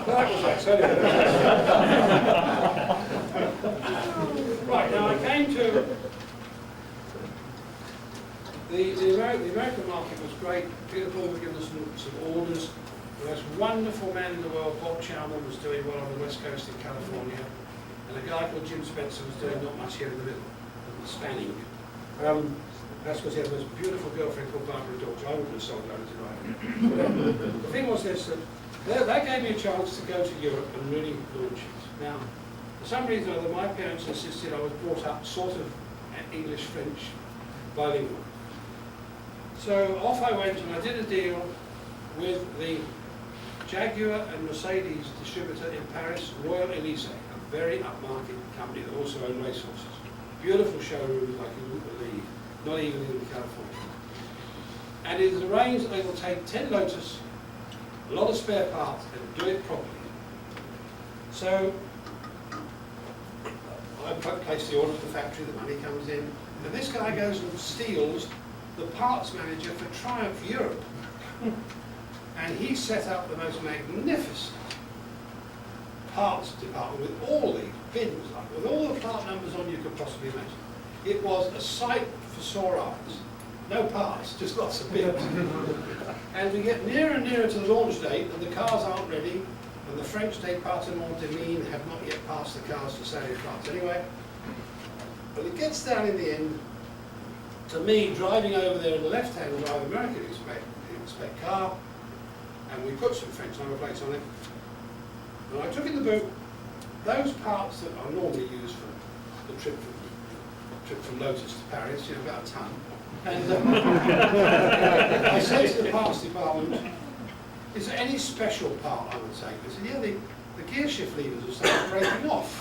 That was that, so anyway. Right, now I came to the American market was great. Peter Paul was giving us some orders. The most wonderful man in the world, Bob Chalmers, was doing well on the west coast in California. And a guy called Jim Spencer was doing not much here in the middle, spanning. That's because he had the most beautiful girlfriend called Barbara Dodge. I wouldn't have sold Lotus either. The thing was this, that gave me a chance to go to Europe and really launch it. Now, for some reason or other, my parents insisted I was brought up sort of English-French bilingual. So off I went and I did a deal with the Jaguar and Mercedes distributor in Paris, Royal Elysée, a very upmarket company that also owned racehorses. Beautiful showrooms like you wouldn't believe, not even in California. And it is arranged that they will take 10 Lotus, a lot of spare parts, and do it properly. So I place the order to the factory, the money comes in, and this guy goes and steals the parts manager for Triumph Europe. And he set up the most magnificent parts department with all these bins, with all the part numbers on you could possibly imagine. It was a sight for sore eyes. No parts, just lots of bins. And we get nearer and nearer to the launch date, and the cars aren't ready, and the French département de mine have not yet passed the cars to sale in France anyway. But it gets down in the end to me driving over there in the left-hand drive American spec car, and we put some French number plates on it. And I took in the boot those parts that are normally used for the trip from Lotus to Paris, you know, about a ton. And I said to the parts department, is there any special part I would take? They said, yeah, the gear shift levers are starting breaking off.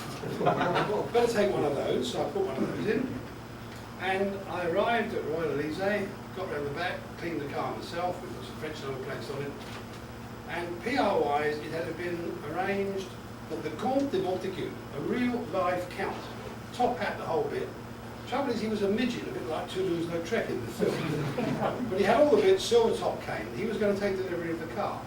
Better take one of those, so I put one of those in. And I arrived at Royal Elysée, got round the back, cleaned the car myself, with some French number plates on it. And PR-wise, it had been arranged that the Comte de Montaigu, a real live count, top hat the whole bit. Trouble is, he was a midget, a bit like Toulouse-Lautrec in the film. But he had all the bits, silver top cane. He was going to take delivery of the car.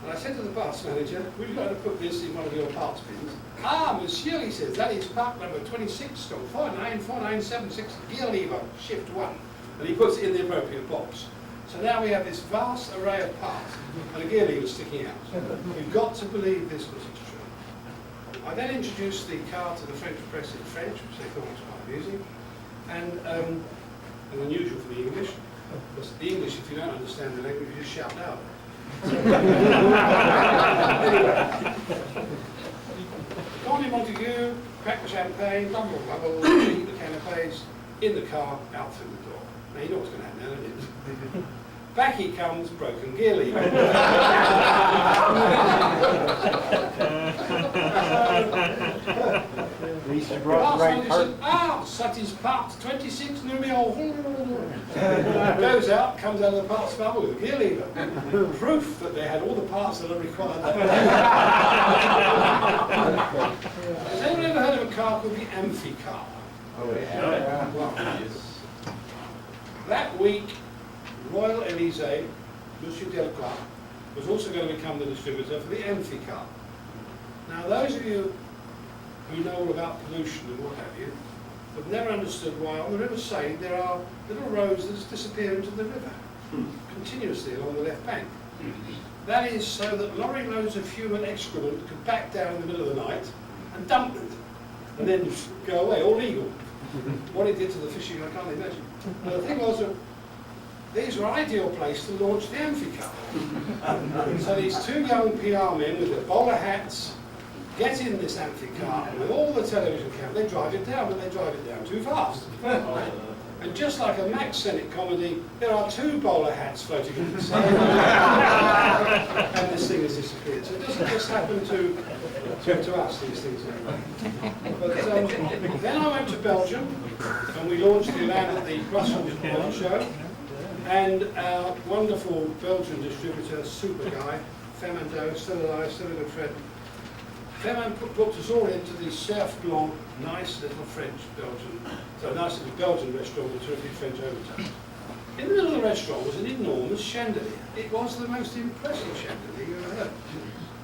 And I said to the bus manager, we've got to put this in one of your parts bins. Ah, monsieur, he says, that is part number 26, 494976, gear lever, shift 1. And he puts it in the appropriate box. So now we have this vast array of parts, and a gear lever sticking out. You've got to believe this because it's true. I then introduced the car to the French press in French, which they thought was quite amusing, and unusual for the English. Because the English, if you don't understand the language, you just shout louder. Anyway, Comte de Montaigu, crack the champagne, bubble, bubble, eat the canapes, in the car, out through the door. Now you know what's going to happen now, don't you? Back he comes, broken gear lever. That is part 26 numéro. Goes out, comes out of the parts bubble with a gear lever. Proof that they had all the parts that are required. Has anyone ever heard of a car called the Amphi car? Oh, yeah. Well, that week, Royal Elysée, Monsieur Delacroix, was also going to become the distributor for the Amphi car. Now, those of you who know all about pollution and what have you, have never understood why on the River Seine there are little roads that just disappear into the river, continuously along the left bank. That is so that lorry loads of human excrement could back down in the middle of the night and dump them, and then go away, all legal. What it did to the fishing, I can't imagine. But the thing was that these were ideal place to launch the Amphi car. So these two young PR men with their bowler hats get in this Amphi car, and with all the television cameras, they drive it down, but they drive it down too fast. And just like a Max Sennett comedy, there are two bowler hats floating in the sun. And this thing has disappeared. So it doesn't just happen to us, these things. But then I went to Belgium, and we launched the Elan at the Brussels Auto Show. And our wonderful Belgian distributor, super guy, Fernando, still alive, still a good friend. Fernando booked us all into the Surf Blanc, nice little French Belgian, so a nice little Belgian restaurant with terrific French overtones. In the middle of the restaurant was an enormous chandelier. It was the most impressive chandelier you ever heard.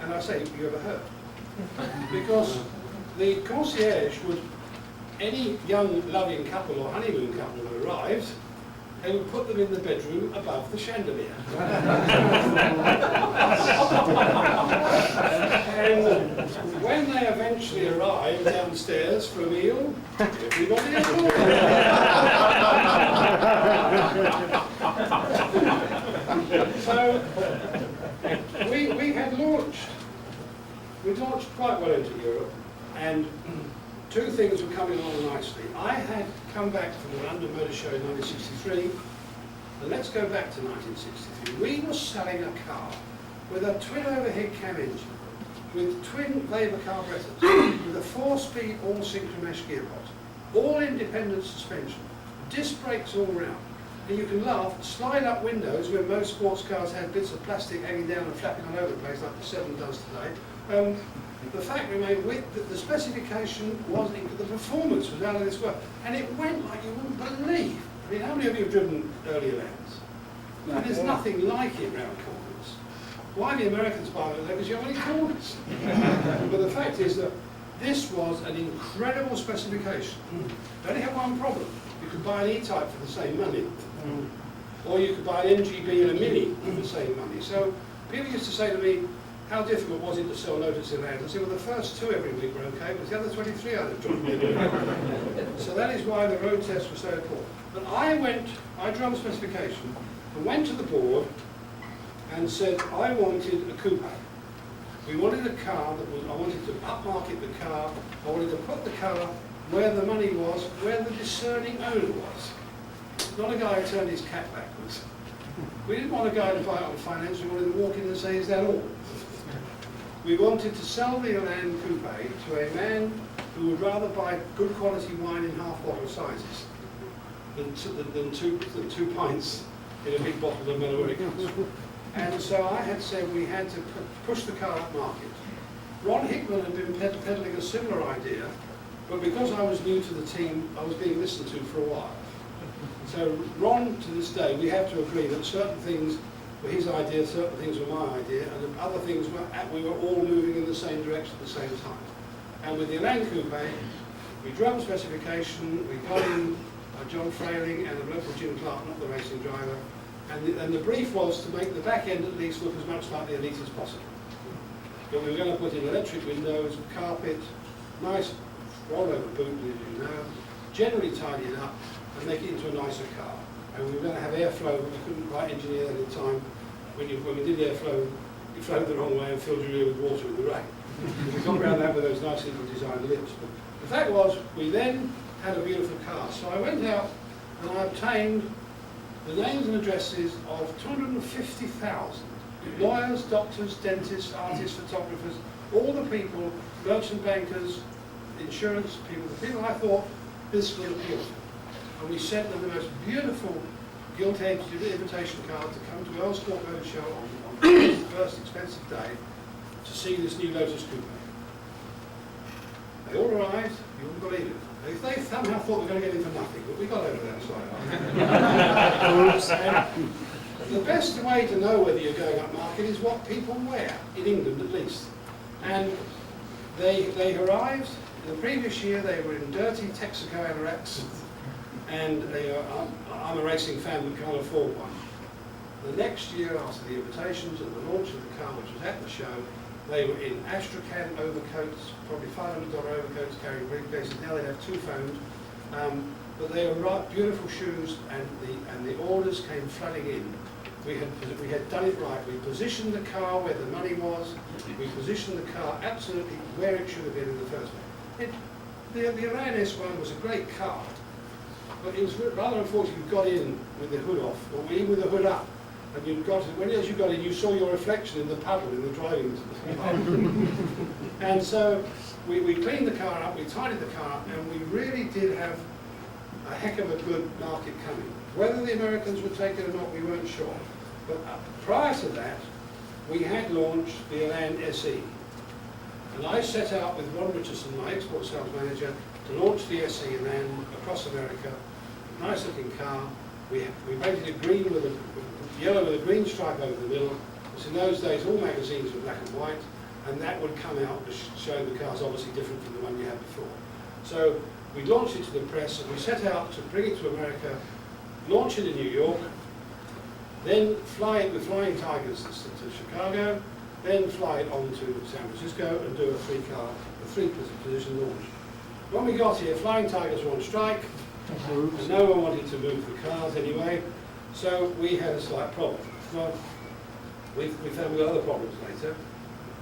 And I say you ever heard. Because the concierge would, any young loving couple or honeymoon couple who arrived, they would put them in the bedroom above the chandelier. And when they eventually arrived downstairs for a meal, everybody had So we had launched. We launched quite well into Europe, and two things were coming along nicely. I had come back from the London Motor Show in 1963, and let's go back to 1963. We were selling a car with a twin overhead cam engine, with twin Weber carburetors, with a 4-speed all-synchromesh gearbox, all independent suspension, disc brakes all round. And you can laugh, slide-up windows where most sports cars had bits of plastic hanging down and flapping all over the place like the 7 does today. The fact remained that the specification wasn't, the performance was out of this world, and it went like you wouldn't believe. I mean, how many of you have driven early Elans? And there's nothing like it round corners. Why the Americans buy them? Because you have only corners. But the fact is that this was an incredible specification. It only had one problem. You could buy an E-Type for the same money, or you could buy an MGB and a Mini for the same money. So people used to say to me, how difficult was it to sell Lotus Elans? I said, well, the first 2 every week were okay, but the other 23 I'd have dropped in. So that is why the road tests were so important. But I drew up a specification and went to the board and said I wanted a coupe. We wanted a car that was, I wanted to upmarket the car, I wanted to put the car where the money was, where the discerning owner was. Not a guy who turned his cap backwards. We didn't want a guy to buy it on finance, we wanted to walk in and say, is that all? We wanted to sell the Elan coupe to a man who would rather buy good quality wine in half-bottle sizes than 2 pints in a big bottle no matter where it comes from. And so I had said we had to push the car up market. Ron Hickman had been peddling a similar idea, but because I was new to the team, I was being listened to for a while. So Ron, to this day, we have to agree that certain things were his idea, certain things were my idea, and other things we were all moving in the same direction at the same time. And with the Elan coupe, we drew up a specification, we got in John Frayling and the local Jim Clark, not the racing driver, and the brief was to make the back end at least look as much like the Elite as possible. But we were going to put in electric windows, carpet, nice rollover boot, as you know, generally tidy it up and make it into a nicer car. And we were going to have airflow, but we couldn't quite engineer that in time. When we did airflow, you flowed the wrong way and filled your ear with water in the rain. We got around that with those nice little designed lips. But the fact was, we then had a beautiful car. So I went out and I obtained the names and addresses of 250,000 lawyers, doctors, dentists, artists, photographers, all the people, merchant bankers, insurance people, the people I thought this would appeal to. And we sent them the most beautiful gilt-edged invitation card to come to Earl's Court Motor Show on the first expensive day to see this new Lotus coupe. They all arrived, you wouldn't believe it. They somehow thought we were going to get in for nothing, but we got over that side. The best way to know whether you're going up market is what people wear, in England at least. And they arrived, the previous year they were in dirty Texaco anoraks, and I'm a racing fan but can't afford one. The next year, after the invitations and the launch of the car, which was at the show, they were in Astrakhan overcoats, probably $500 overcoats carrying briefcases. Now they have 2 phones. But they were beautiful shoes, and the orders came flooding in. We had done it right. We positioned the car where the money was. We positioned the car absolutely where it should have been in the first place. The Elan S1 was a great car, but it was rather unfortunate you got in with the hood off, or even with the hood up. And as you got in, you saw your reflection in the puddle in the driving car. And so we cleaned the car up, we tidied the car up, and we really did have a heck of a good market coming. Whether the Americans would take it or not, we weren't sure. But prior to that, we had launched the Elan SE. And I set out with Ron Richardson, my export sales manager, to launch the SE Elan across America. Nice looking car. We painted it green with yellow with a green stripe over the middle. Because in those days all magazines were black and white. and that would come out to show the car's obviously different from the one you had before. So we launched it to the press, and we set out to bring it to America, launch it in New York, then fly it with Flying Tigers to Chicago, then fly it on to San Francisco and do a three-position launch. When we got here, Flying Tigers were on strike, and no one wanted to move the cars anyway, so we had a slight problem. Well, we found we got other problems later.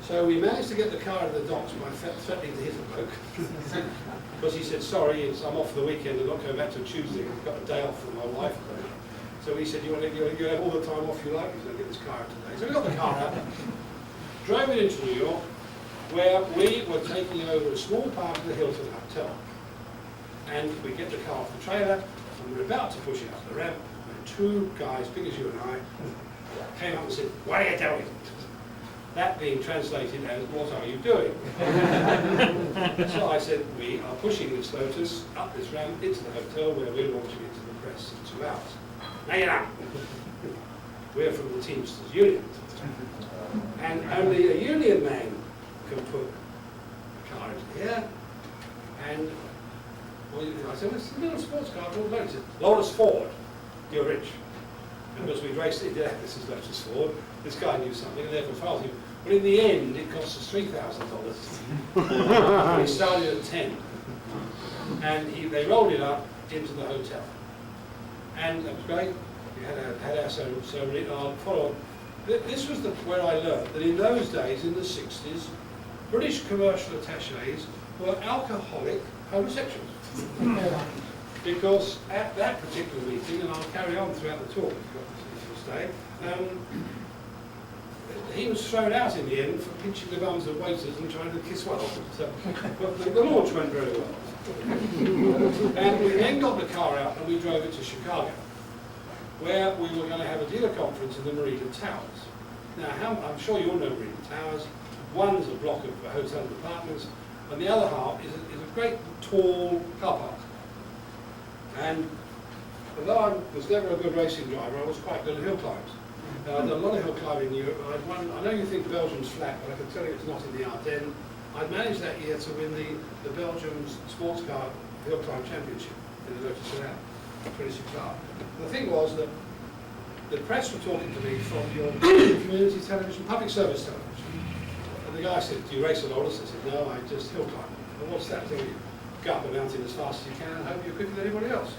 So we managed to get the car out of the docks by threatening to hit a bloke. Because he said, sorry, I'm off for the weekend and not going back till Tuesday. I've got a day off from my wife. So he said, you have all the time off you like, he's going to get this car out today. So we got the car out, drove it into New York, where we were taking over a small part of the Hilton Hotel. And we get the car off the trailer, and we're about to push it up the ramp, and two guys, big as you and I, came up and said, what are you doing? That being translated as, what are you doing? So I said, we are pushing this Lotus up this ramp into the hotel where we're launching it to the press in 2 hours. No, you're not. We're from the Teamsters Union. And only a union man can put a car into here. And I said, well, it's a little sports car called Lotus. Lotus Ford, you're rich. And because we'd raced it, yeah, this is Lotus Ford. This guy knew something, and therefore filed him. But in the end, it cost us $3,000. We started at 10. And they rolled it up into the hotel. And that was great. We had our ceremony. Follow-on. This was where I learned that in those days, in the 60s, British commercial attachés were alcoholic homosexuals. Because at that particular meeting, and I'll carry on throughout the talk if you'll stay, he was thrown out in the end for pinching the bums of waiters and trying to kiss one of them. So, but the launch went very well. And we then got the car out and we drove it to Chicago, where we were going to have a dealer conference in the Marina Towers. Now, I'm sure you all know Marina Towers. One's a block of hotel and apartments, and the other half is a great tall car park. And although I was never a good racing driver, I was quite good at hill climbs. And I'd done a lot of hill climbing in Europe. I know you think Belgium's flat, but I can tell you it's not in the Ardennes. I'd managed that year to win the Belgium sports car hill climb championship in the Lotus Elan, 26 hours. The thing was that the press were talking to me from your community television, public service television. And the guy said, do you race a Lotus? I said, no, I just hill climb. Well, what's that thing? You go up the mountain as fast as you can and hope you're quicker than anybody else.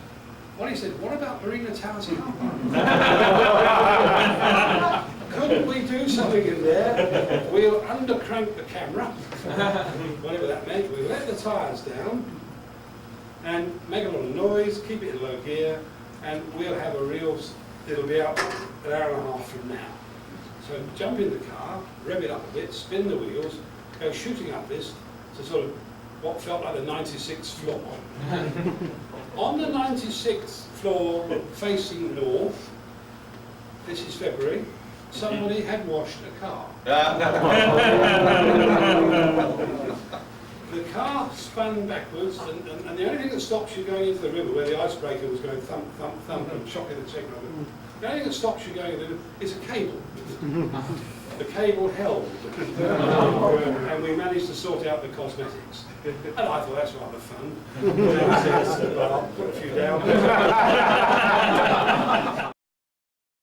Well, he said, what about Marina Towers car park? Couldn't we do something in there? We'll undercrank the camera, whatever that meant. We'll let the tyres down and make a lot of noise, keep it in low gear, and we'll have a real, it'll be out an hour and a half from now. So jump in the car, rev it up a bit, spin the wheels, go shooting up this to sort of what felt like the 96th floor. On the 96th floor, facing north, this is February, somebody had washed a car. The car spun backwards, and the only thing that stops you going into the river, where the icebreaker was going thump, thump, thump, and shocking the check over, the only thing that stops you going into the river is a cable. The cable held, and we managed to sort out the cosmetics. And I thought that's rather fun. I'll put a few down.